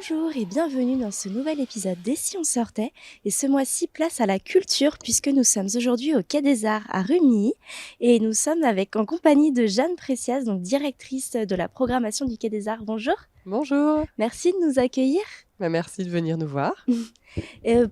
Bonjour et bienvenue dans ce nouvel épisode d'Et si on sortait. Et ce mois-ci, place à la culture puisque nous sommes aujourd'hui au Quai des Arts à Rumilly et nous sommes en compagnie de Jeanne Precias, donc directrice de la programmation du Quai des Arts. Bonjour, Bonjour, merci de nous accueillir. merci de venir nous voir.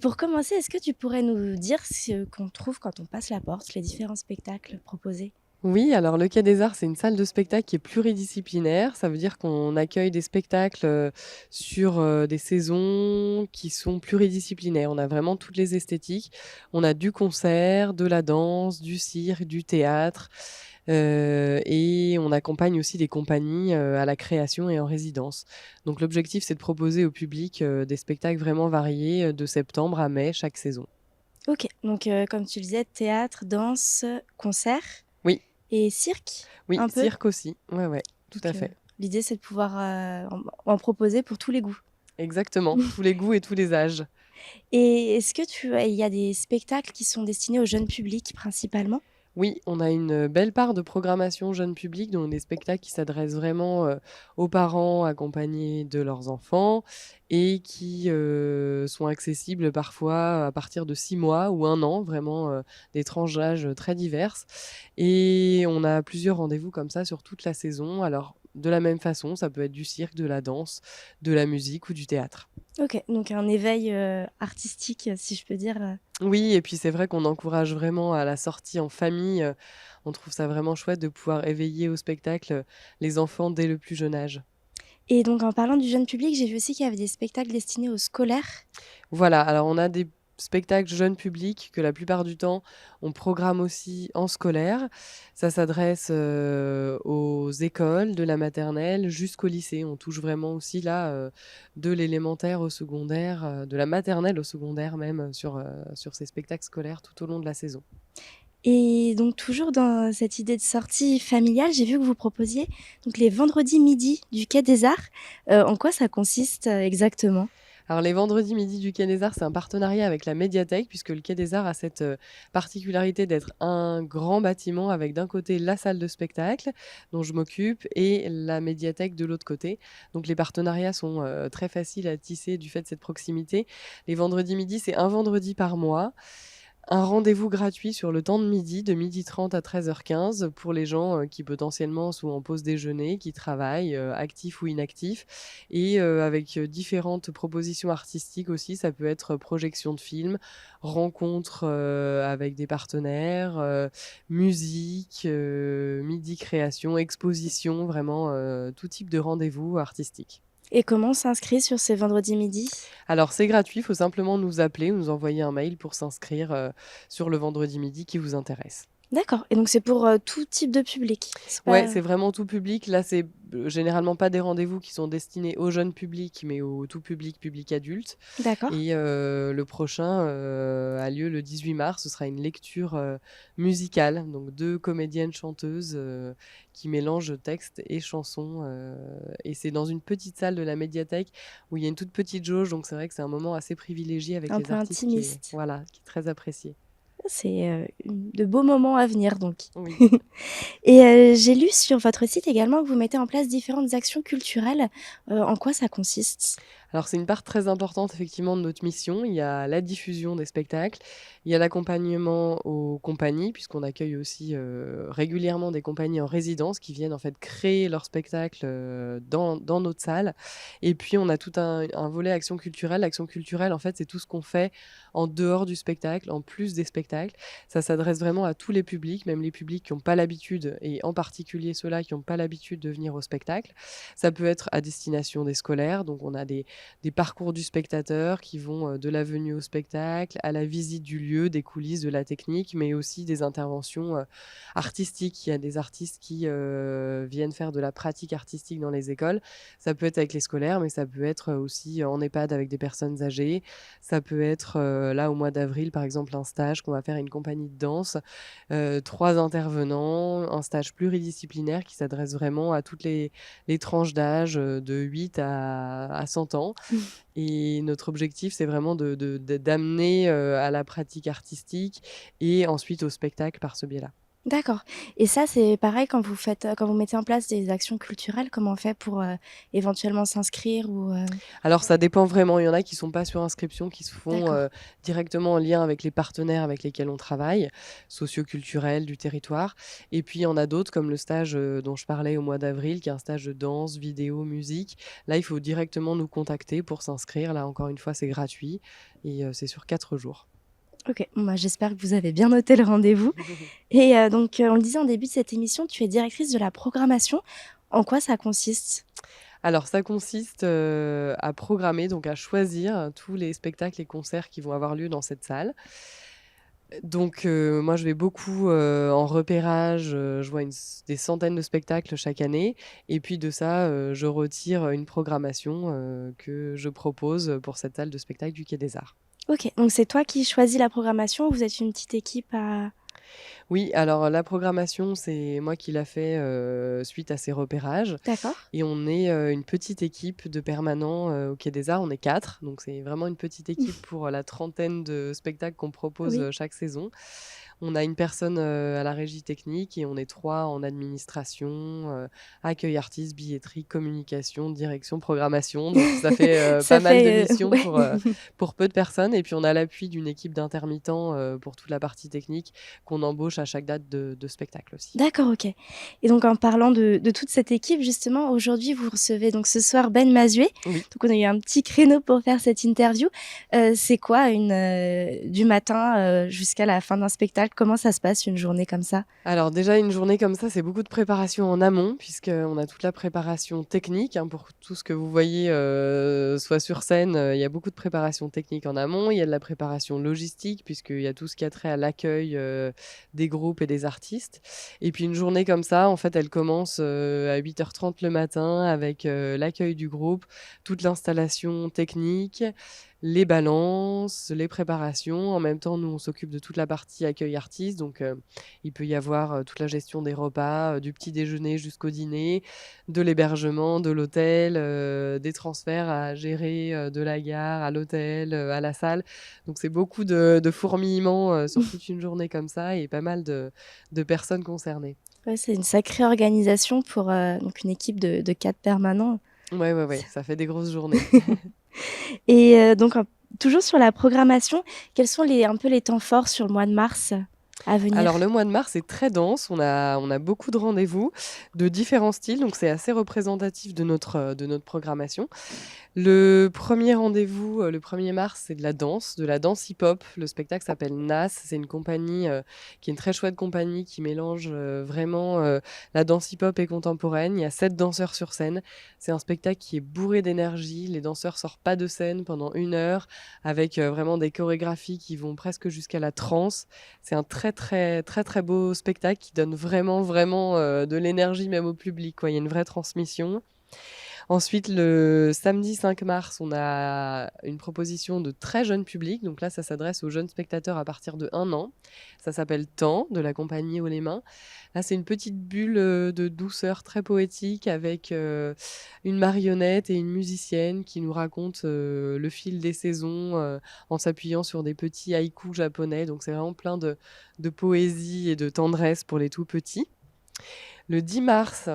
Pour commencer, est-ce que tu pourrais nous dire ce qu'on trouve quand on passe la porte, les différents spectacles proposés? Oui, alors le Quai des Arts, c'est une salle de spectacle qui est pluridisciplinaire. Ça veut dire qu'on accueille des spectacles sur des saisons qui sont pluridisciplinaires. On a vraiment toutes les esthétiques. On a du concert, de la danse, du cirque, du théâtre. Et on accompagne aussi des compagnies à la création et en résidence. Donc l'objectif, c'est de proposer au public des spectacles vraiment variés de septembre à mai chaque saison. Ok, donc comme tu le disais, théâtre, danse, concert Oui, et cirque, oui, un peu. cirque aussi. Ouais, ouais, tout à Donc fait. l'idée, c'est de pouvoir en proposer pour tous les goûts. Exactement, tous les goûts et tous les âges. Et est-ce que il y a des spectacles qui sont destinés au jeune public principalement? Oui, on a une belle part de programmation jeune public, donc des spectacles qui s'adressent vraiment, aux parents accompagnés de leurs enfants et qui, sont accessibles parfois à partir de 6 mois ou 1 an, vraiment, des tranches d'âge très diverses et on a plusieurs rendez-vous comme ça sur toute la saison. Alors, de la même façon, ça peut être du cirque, de la danse, de la musique ou du théâtre. OK, donc un éveil, artistique, si je peux dire, Oui et puis c'est vrai qu'on encourage vraiment à la sortie en famille, on trouve ça vraiment chouette de pouvoir éveiller au spectacle, les enfants dès le plus jeune âge. et donc en parlant du jeune public, j'ai vu aussi qu'il y avait des spectacles destinés aux scolaires. Voilà, alors on a des spectacles jeunes publics que la plupart du temps, on programme aussi en scolaire. Ça s'adresse, aux écoles, de la maternelle jusqu'au lycée. On touche vraiment aussi là, de l'élémentaire au secondaire, de la maternelle au secondaire même, sur ces spectacles scolaires tout au long de la saison. Et donc toujours dans cette idée de sortie familiale, j'ai vu que vous proposiez donc les vendredis midi du Quai des Arts. En quoi ça consiste, exactement? Alors les vendredis midi du Quai des Arts, c'est un partenariat avec la médiathèque puisque le Quai des Arts a cette, particularité d'être un grand bâtiment avec d'un côté la salle de spectacle dont je m'occupe et la médiathèque de l'autre côté. Donc les partenariats sont, très faciles à tisser du fait de cette proximité. Les vendredis midi, c'est un vendredi par mois. Un rendez-vous gratuit sur le temps de 12h30 à 13h15 pour les gens, qui potentiellement sont en pause déjeuner, qui travaillent, actifs ou inactifs et avec, différentes propositions artistiques aussi. Ça peut être projection de films, rencontres, avec des partenaires, musique, midi création, exposition, vraiment, tout type de rendez-vous artistiques. Et comment on s'inscrit sur ces vendredis midi? Alors c'est gratuit, il faut simplement nous appeler ou nous envoyer un mail pour s'inscrire, sur le vendredi midi qui vous intéresse. D'accord, et donc c'est pour, tout type de public? C'est Ouais, pas c'est vraiment tout public. Là, c'est, généralement pas des rendez-vous qui sont destinés au jeune public, mais au tout public, public adulte d'accord. et le prochain, a lieu le 18 mars. Ce sera une lecture, musicale, donc 2 comédiennes chanteuses, qui mélangent texte et chansons, et c'est dans une petite salle de la médiathèque où il y a une toute petite jauge, donc c'est vrai que c'est un moment assez privilégié avec Un les peu artistes qui est intimiste. voilà, qui est très apprécié. C'est, de beaux moments à venir donc. Oui. Et j'ai lu sur votre site également que vous mettez en place différentes actions culturelles. En quoi ça consiste? Alors c'est une part très importante effectivement de notre mission. Il y a la diffusion des spectacles, il y a l'accompagnement aux compagnies puisqu'on accueille aussi, régulièrement des compagnies en résidence qui viennent en fait créer leurs spectacles, dans notre salle et puis on a tout un volet action culturelle. L'action culturelle en fait, c'est tout ce qu'on fait en dehors du spectacle, en plus des spectacles. Ça s'adresse vraiment à tous les publics, même les publics qui ont pas l'habitude et en particulier ceux-là qui ont pas l'habitude de venir au spectacle. Ça peut être à destination des scolaires, donc on a des parcours du spectateur qui vont, de la venue au spectacle, à la visite du lieu, des coulisses, de la technique, mais aussi des interventions, artistiques. Il y a des artistes qui, viennent faire de la pratique artistique dans les écoles. Ça peut être avec les scolaires, mais ça peut être, aussi en EHPAD avec des personnes âgées. Ça peut être, là, au mois d'avril, par exemple, un stage qu'on va faire à une compagnie de danse, 3 intervenants, un stage pluridisciplinaire qui s'adresse vraiment à toutes les tranches d'âge, de 8 à 100 ans et notre objectif, c'est vraiment d'amener, à la pratique artistique et ensuite au spectacle par ce biais-là. D'accord et ça, c'est pareil quand vous faites, quand vous mettez en place des actions culturelles, comment on fait pour, éventuellement s'inscrire ou Alors ça dépend vraiment, il y en a qui sont pas sur inscription, qui se font, D'accord. directement en lien avec les partenaires avec lesquels on travaille, socioculturels du territoire et puis il y en a d'autres comme le stage, dont je parlais au mois d'avril, qui est un stage de danse, vidéo, musique. Là, il faut directement nous contacter pour s'inscrire. Là, encore une fois, c'est gratuit et c'est sur 4 jours. OK, bon, bah, j'espère que vous avez bien noté le rendez-vous et donc, on le disait en début de cette émission, tu es directrice de la programmation. En quoi ça consiste? Alors ça consiste, à programmer, donc à choisir tous les spectacles et concerts qui vont avoir lieu dans cette salle. Donc moi je vais beaucoup, en repérage, je vois des centaines de spectacles chaque année et puis de ça, je retire, une programmation, que je propose, pour cette salle de spectacle du Quai des Arts. OK, donc c'est toi qui choisis la programmation ou vous êtes une petite équipe à Oui, alors la programmation, c'est moi qui l'a fait, suite à ces repérages d'accord. et on est, une petite équipe de permanents, au Quai des Arts. On est 4, donc c'est vraiment une petite équipe pour, la trentaine de spectacles qu'on propose, Oui. chaque saison. On a une personne, à la régie technique et on est 3 en administration, accueil artiste, billetterie, communication, direction, programmation. Donc ça fait, Ça pas mal de fait, missions ouais. pour peu de personnes et puis on a l'appui d'une équipe d'intermittents, pour toute la partie technique qu'on embauche à chaque date de spectacle aussi. D'accord, OK et donc en parlant de toute cette équipe justement, aujourd'hui vous recevez donc ce soir Ben Mazué. Oui. Donc on a eu un petit créneau pour faire cette interview. C'est quoi du matin, jusqu'à la fin d'un spectacle? Comment ça se passe une journée comme ça? Alors déjà, une journée comme ça, c'est beaucoup de préparation en amont, puisqu'on a toute la préparation technique, hein, pour tout ce que vous voyez, soit sur scène, il y a beaucoup de préparation technique en amont. Il y a de la préparation logistique, puisqu'il y a tout ce qui a trait à l'accueil, des groupes et des artistes. Et puis une journée comme ça, en fait, elle commence, à 8h30 le matin avec, l'accueil du groupe, toute l'installation technique, les balances, les préparations. En même temps, nous, on s'occupe de toute la partie accueil artiste, donc il peut y avoir, toute la gestion des repas, du petit déjeuner jusqu'au dîner, de l'hébergement, de l'hôtel, des transferts à gérer, de la gare à l'hôtel, à la salle. Donc c'est beaucoup de fourmillement, sur toute une journée comme ça et pas mal de personnes concernées. Ouais, c'est une sacrée organisation pour, donc une équipe de 4 permanents. Ouais, ouais, ouais, ça fait des grosses journées. Et donc toujours sur la programmation, quels sont les un peu les temps forts sur le mois de mars à venir? Alors le mois de mars est très dense, on a beaucoup de rendez-vous de différents styles, donc c'est assez représentatif de notre programmation. Le premier rendez-vous, le 1er mars, c'est de la danse hip-hop. Le spectacle s'appelle Nas. C'est une compagnie, qui est une très chouette compagnie qui mélange, vraiment, la danse hip-hop et contemporaine. Il y a 7 danseurs sur scène. C'est un spectacle qui est bourré d'énergie. Les danseurs sortent pas de scène pendant 1 heure avec, vraiment des chorégraphies qui vont presque jusqu'à la trance. C'est un très, très, très, très beau spectacle qui donne vraiment, vraiment, de l'énergie même au public, quoi. Il y a une vraie transmission. Ensuite, le samedi 5 mars, on a une proposition de très jeune public. Donc là, ça s'adresse aux jeunes spectateurs à partir de 1 an. Ça s'appelle Temps, de la compagnie Haut les Mains. Là, c'est une petite bulle, de douceur très poétique avec, une marionnette et une musicienne qui nous racontent, le fil des saisons, en s'appuyant sur des petits haïkus japonais. Donc c'est vraiment plein de poésie et de tendresse pour les tout petits. Le 10 mars,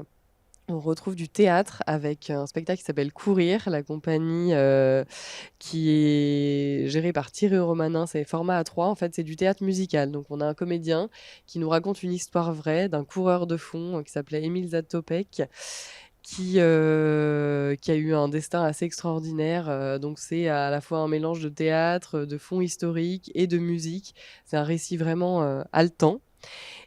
on retrouve du théâtre avec un spectacle qui s'appelle Courir, la compagnie, qui est gérée par Thierry Romanin, c'est format A3. En fait, c'est du théâtre musical. Donc on a un comédien qui nous raconte une histoire vraie d'un coureur de fond, qui s'appelait Émile Zatopek, qui a eu un destin assez extraordinaire, donc c'est à la fois un mélange de théâtre, de fond historique et de musique. C'est un récit vraiment, haletant.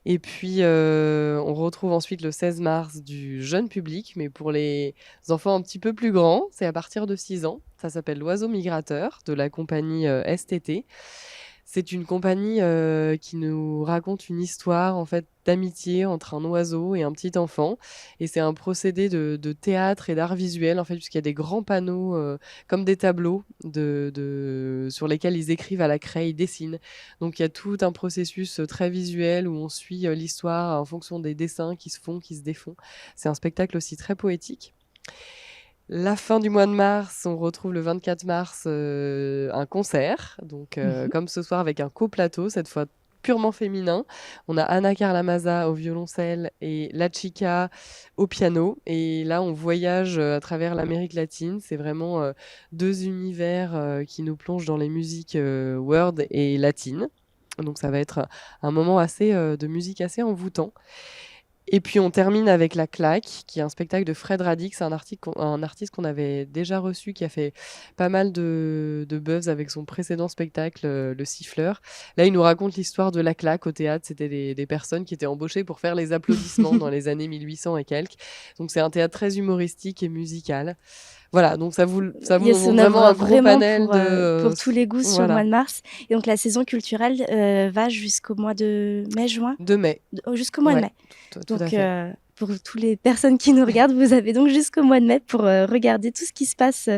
Et puis, on retrouve ensuite le 16 mars du jeune public, mais pour les enfants un petit peu plus grands, c'est à partir de 6 ans. Ça s'appelle «L'oiseau migrateur» de la compagnie, STT. C'est une compagnie, qui nous raconte une histoire, en fait, d'amitié entre un oiseau et un petit enfant et c'est un procédé de théâtre et d'art visuel, en fait, puisqu'il y a des grands panneaux, comme des tableaux sur lesquels ils écrivent à la craie, ils dessinent. Donc il y a tout un processus, très visuel où on suit, l'histoire en fonction des dessins qui se font, qui se défont. C'est un spectacle aussi très poétique. La fin du mois de mars, on retrouve le 24 mars, un concert, donc Mmh. comme ce soir avec un coplateau cette fois purement féminin. On a Anna Karlamasa au violoncelle et La Chica au piano. Et là, on voyage à travers l'Amérique latine. C'est vraiment 2 univers qui nous plongent dans les musiques world et latines. Donc ça va être un moment assez de musique assez envoûtant. Et puis on termine avec La Claque, qui est un spectacle de Fred Radix, un artiste qu'on avait déjà reçu, qui a fait pas mal de buzz avec son précédent spectacle, Le Siffleur. Là, il nous raconte l'histoire de La Claque au théâtre. C'était des personnes qui étaient embauchées pour faire les applaudissements dans les années 1800 et quelques. Donc c'est un théâtre très humoristique et musical. Voilà, donc ça vous Yes, montre on a vraiment un gros vraiment panel pour tous les goûts sur le mois voilà, de mars. Et donc la saison culturelle va jusqu'au mois de mai-juin, de mai. jusqu'au mois de Ouais, mai. tout à Donc fait. pour toutes les personnes qui nous regardent, vous avez donc jusqu'au mois de mai pour regarder tout ce qui se passe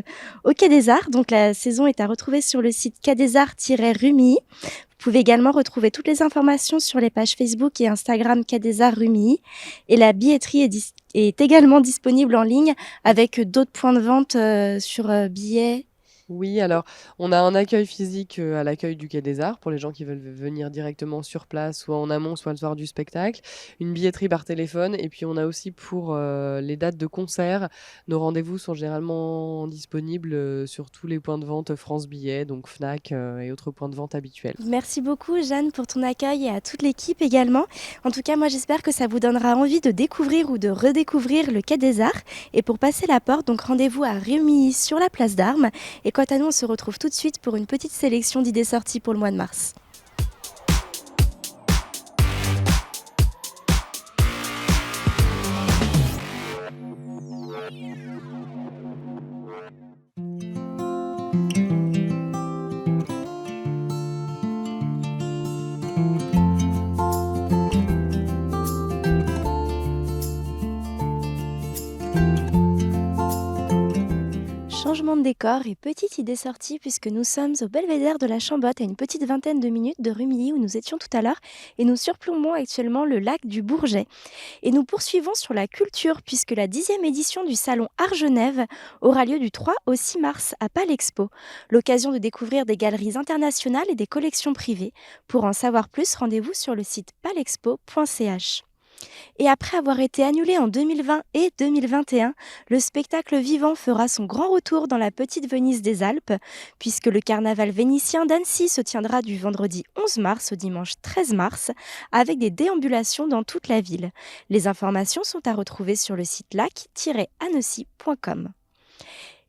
au Quai des Arts. Donc la saison est à retrouver sur le site quai-des-arts-rumilly. Vous pouvez également retrouver toutes les informations sur les pages Facebook et Instagram Quai des Arts Rumilly. Et la billetterie est également disponible en ligne avec d'autres points de vente sur billets. Oui, alors on a un accueil physique, à l'accueil du Quai des Arts pour les gens qui veulent venir directement sur place, soit en amont, soit le soir du spectacle. Une billetterie par téléphone et puis on a aussi pour, les dates de concert, nos rendez-vous sont généralement disponibles, sur tous les points de vente France Billets, donc Fnac, et autres points de vente habituels. Merci beaucoup Jeanne pour ton accueil et à toute l'équipe également. En tout cas, moi j'espère que ça vous donnera envie de découvrir ou de redécouvrir le Quai des Arts. Et pour passer la porte, donc rendez-vous à Rumilly sur la place d'Armes. Et quant à nous, on se retrouve tout de suite pour une petite sélection d'idées sorties pour le mois de mars. Changement de décor et petite idée sortie puisque nous sommes au belvédère de la Chambotte à une petite vingtaine de minutes de Rumilly où nous étions tout à l'heure et nous surplombons actuellement le lac du Bourget. Et nous poursuivons sur la culture puisque la 10e édition du salon Art Genève aura lieu du 3 au 6 mars à Palexpo. L'occasion de découvrir des galeries internationales et des collections privées. Pour en savoir plus, rendez-vous sur le site palexpo.ch. Et après avoir été annulé en 2020 et 2021, le spectacle vivant fera son grand retour dans la petite Venise des Alpes, puisque le carnaval vénitien d'Annecy se tiendra du vendredi 11 mars au dimanche 13 mars, avec des déambulations dans toute la ville. Les informations sont à retrouver sur le site lac-annecy.com.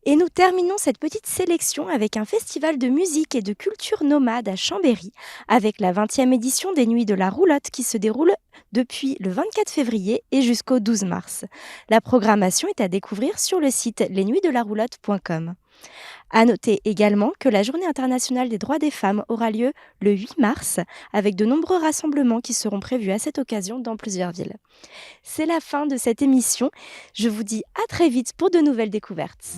Et nous terminons cette petite sélection avec un festival de musique et de culture nomade à Chambéry, avec la 20e édition des Nuits de la Roulotte qui se déroule depuis le 24 février et jusqu'au 12 mars. La programmation est à découvrir sur le site lesnuitsdelaroulotte.com. À noter également que la Journée internationale des droits des femmes aura lieu le 8 mars, avec de nombreux rassemblements qui seront prévus à cette occasion dans plusieurs villes. C'est la fin de cette émission. Je vous dis à très vite pour de nouvelles découvertes.